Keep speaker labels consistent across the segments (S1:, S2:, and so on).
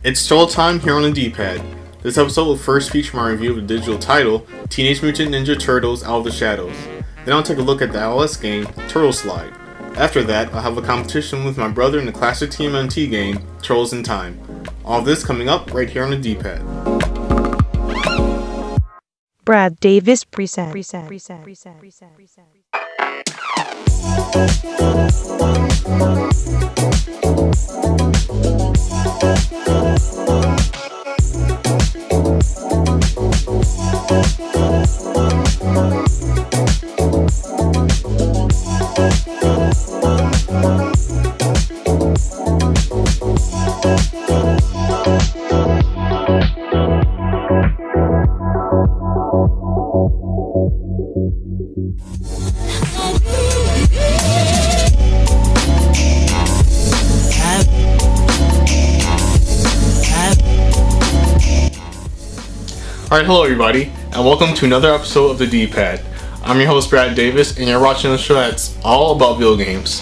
S1: It's troll time here on the D-pad. This episode will first feature my review of the digital title, Teenage Mutant Ninja Turtles Out of the Shadows. Then I'll take a look at the iOS game, Turtle Slide. After that, I'll have a competition with my brother in the classic TMNT game, Trolls in Time. All this coming up right here on the D-pad.
S2: Brad Davis present.
S1: Alright, hello everybody, and welcome to another episode of the D-pad. I'm your host Brad Davis, and you're watching a show that's all about video games.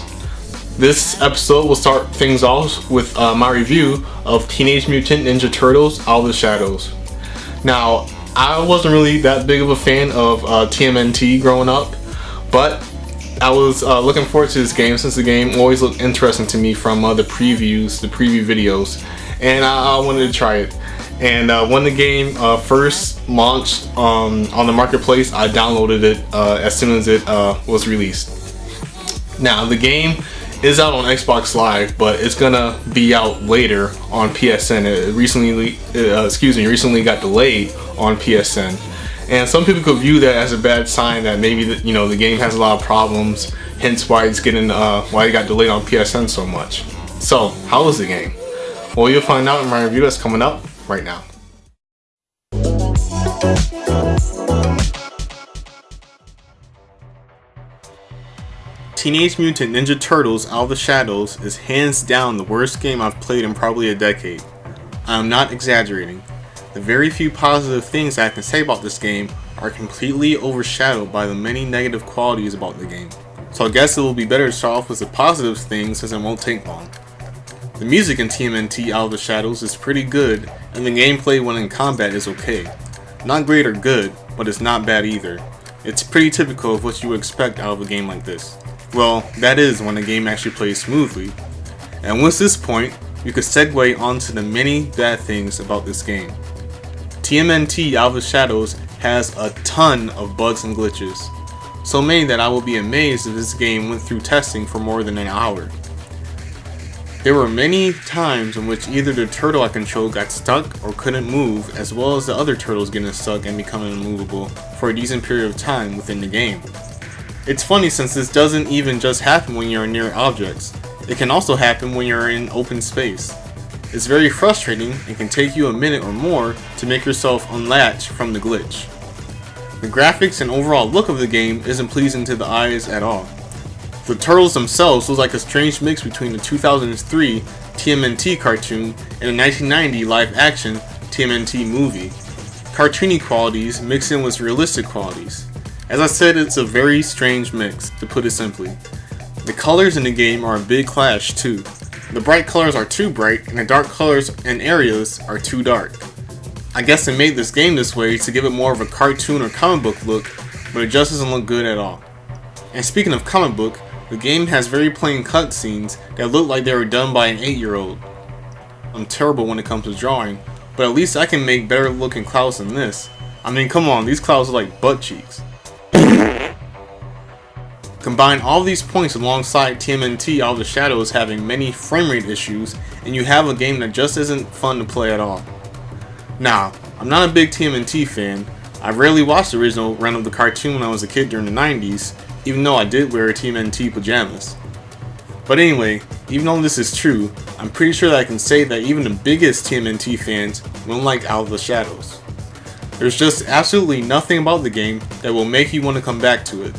S1: This episode will start things off with my review of Teenage Mutant Ninja Turtles Out of the Shadows. Now, I wasn't really that big of a fan of TMNT growing up, but I was looking forward to this game since the game always looked interesting to me from the preview videos, and I wanted to try it. And when the game first launched on the marketplace, I downloaded it as soon as it was released. Now, the game is out on Xbox Live, but it's gonna be out later on PSN. It recently got delayed on PSN, and some people could view that as a bad sign that maybe the game has a lot of problems, hence why it's why it got delayed on PSN so much. So, how is the game? Well, you'll find out in my review that's coming up right now. Teenage Mutant Ninja Turtles Out of the Shadows is hands down the worst game I've played in probably a decade. I am not exaggerating. The very few positive things I can say about this game are completely overshadowed by the many negative qualities about the game. So I guess it will be better to start off with the positive things since it won't take long. The music in TMNT Out of the Shadows is pretty good, and the gameplay when in combat is okay. Not great or good, but it's not bad either. It's pretty typical of what you would expect out of a game like this. Well, that is when the game actually plays smoothly. And with this point, you could segue onto the many bad things about this game. TMNT Out of the Shadows has a ton of bugs and glitches. So many that I will be amazed if this game went through testing for more than an hour. There were many times in which either the turtle I controlled got stuck or couldn't move, as well as the other turtles getting stuck and becoming immovable for a decent period of time within the game. It's funny since this doesn't even just happen when you're near objects, it can also happen when you're in open space. It's very frustrating and can take you a minute or more to make yourself unlatch from the glitch. The graphics and overall look of the game isn't pleasing to the eyes at all. The turtles themselves look like a strange mix between the 2003 TMNT cartoon and the 1990 live-action TMNT movie. Cartoony qualities mixed in with realistic qualities. As I said, it's a very strange mix, to put it simply. The colors in the game are a big clash too. The bright colors are too bright, and the dark colors and areas are too dark. I guess they made this game this way to give it more of a cartoon or comic book look, but it just doesn't look good at all. And speaking of comic book, the game has very plain cutscenes that look like they were done by an 8-year-old. I'm terrible when it comes to drawing, but at least I can make better looking clouds than this. I mean, come on, these clouds are like butt cheeks. Combine all these points alongside TMNT Out of the Shadows having many frame rate issues, and you have a game that just isn't fun to play at all. Now, I'm not a big TMNT fan. I rarely watched the original run of the cartoon when I was a kid during the 90s, even though I did wear TMNT pajamas. But anyway, even though this is true, I'm pretty sure that I can say that even the biggest TMNT fans won't like Out of the Shadows. There's just absolutely nothing about the game that will make you want to come back to it.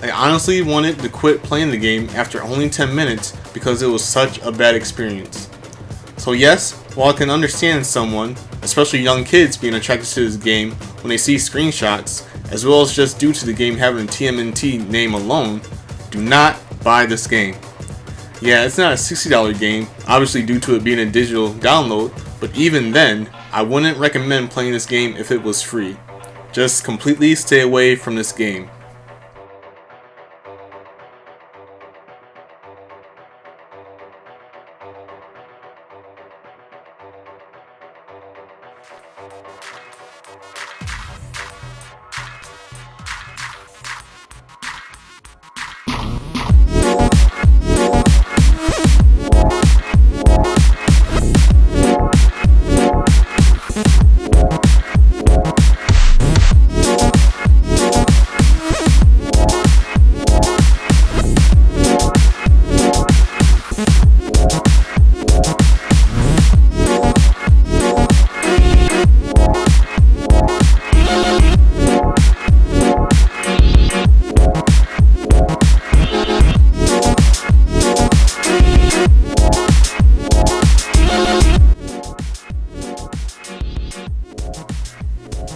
S1: I honestly wanted to quit playing the game after only 10 minutes because it was such a bad experience. So yes, while I can understand someone, especially young kids, being attracted to this game when they see screenshots, as well as just due to the game having a TMNT name alone, do not buy this game. Yeah, it's not a $60 game, obviously due to it being a digital download, But even then, I wouldn't recommend playing this game if it was free. Just completely stay away from this game.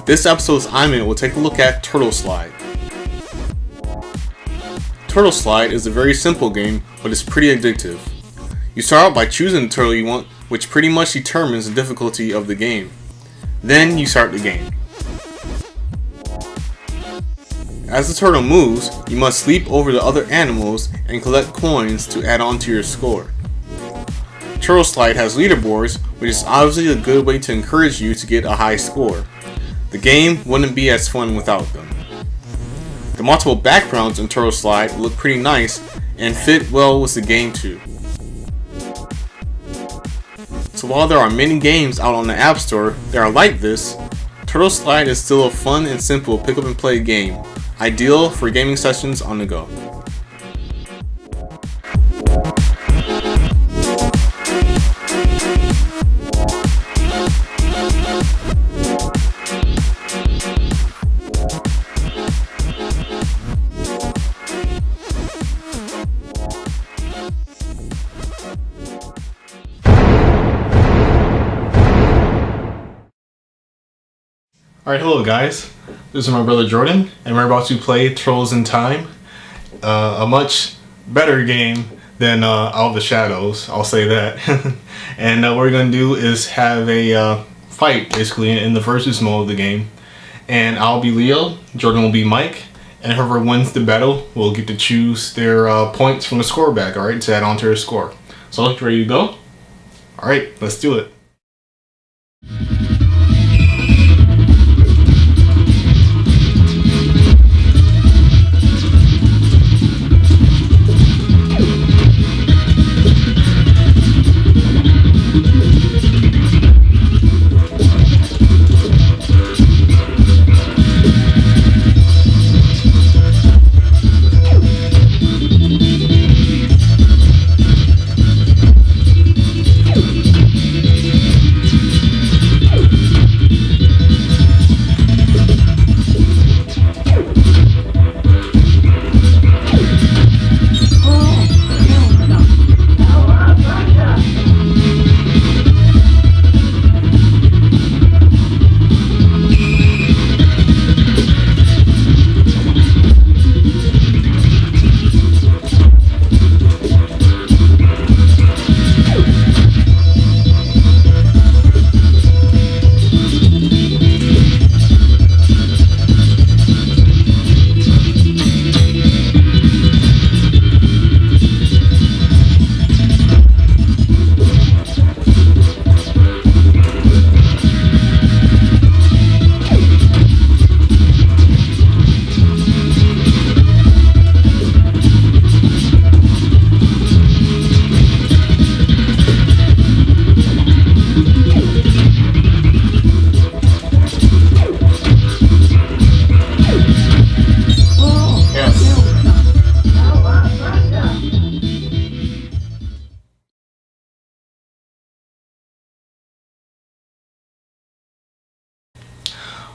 S1: This episode's I'm in will take a look at Turtle Slide. Turtle Slide is a very simple game, but it's pretty addictive. You start out by choosing the turtle you want, which pretty much determines the difficulty of the game. Then you start the game. As the turtle moves, you must leap over the other animals and collect coins to add on to your score. Turtle Slide has leaderboards, which is obviously a good way to encourage you to get a high score. The game wouldn't be as fun without them. The multiple backgrounds in Turtle Slide look pretty nice and fit well with the game too. So while there are many games out on the App Store that are like this, Turtle Slide is still a fun and simple pick up and play game, ideal for gaming sessions on the go. Alright, hello guys, this is my brother Jordan, and we're about to play Turtles in Time, a much better game than Out of the Shadows, I'll say that. And what we're going to do is have a fight, basically, in the versus mode of the game. And I'll be Leo, Jordan will be Mike, and whoever wins the battle will get to choose their points from the score bag, alright, to add on to their score. So, you ready to go? Alright, let's do it.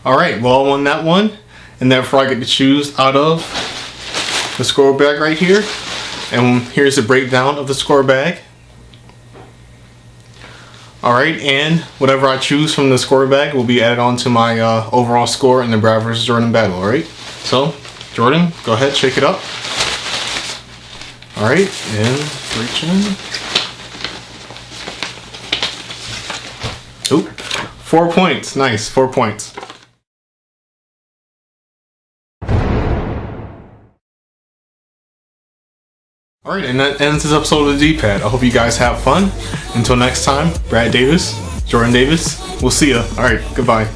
S1: Alright, well I won that one, and therefore I get to choose out of the score bag right here. And here's the breakdown of the score bag. Alright, and whatever I choose from the score bag will be added on to my overall score in the Brad vs. Jordan battle, alright? So, Jordan, go ahead, shake it up. Alright, and reach in. 4 points. Nice. 4 points. Alright, and that ends this episode of the D-Pad. I hope you guys have fun. Until next time, Brad Davis, Jordan Davis, we'll see ya. Alright, goodbye.